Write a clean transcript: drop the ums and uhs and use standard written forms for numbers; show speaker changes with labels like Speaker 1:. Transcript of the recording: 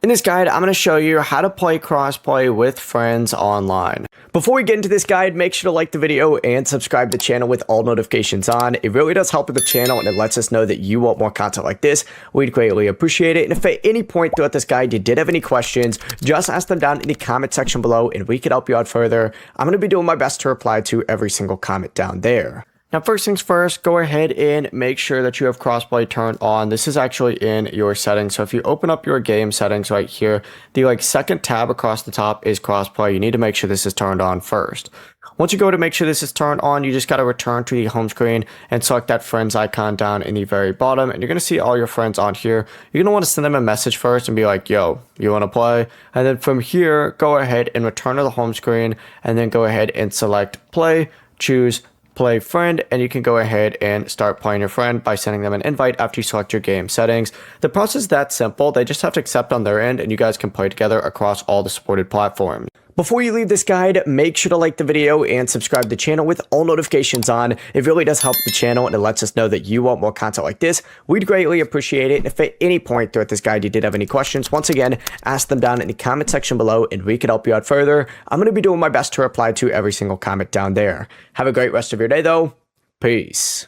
Speaker 1: In this guide, I'm going to show you how to play crossplay with friends online. Before we get into this guide, make sure to like the video and subscribe to the channel with all notifications on. It really does help with the channel and it lets us know that you want more content like this. We'd greatly appreciate it. And if at any point throughout this guide you did have any questions, just ask them down in the comment section below and we could help you out further. I'm going to be doing my best to reply to every single comment down there. Now, first things first, go ahead and make sure that you have crossplay turned on. This is actually in your settings. So if you open up your game settings right here, the second tab across the top is crossplay. You need to make sure this is turned on first. Once you go to make sure this is turned on, you just got to return to the home screen and select that friends icon down in the very bottom. And you're going to see all your friends on here. You're going to want to send them a message first and be like, yo, you want to play? And then from here, go ahead and return to the home screen and then go ahead and select play, choose play friend, and you can go ahead and start playing your friend by sending them an invite after you select your game settings. The process is that simple. They just have to accept on their end and you guys can play together across all the supported platforms. Before you leave this guide, make sure to like the video and subscribe to the channel with all notifications on. It really does help the channel and it lets us know that you want more content like this. We'd greatly appreciate it. And if at any point throughout this guide you did have any questions, once again, ask them down in the comment section below and we could help you out further. I'm going to be doing my best to reply to every single comment down there. Have a great rest of your day though. Peace.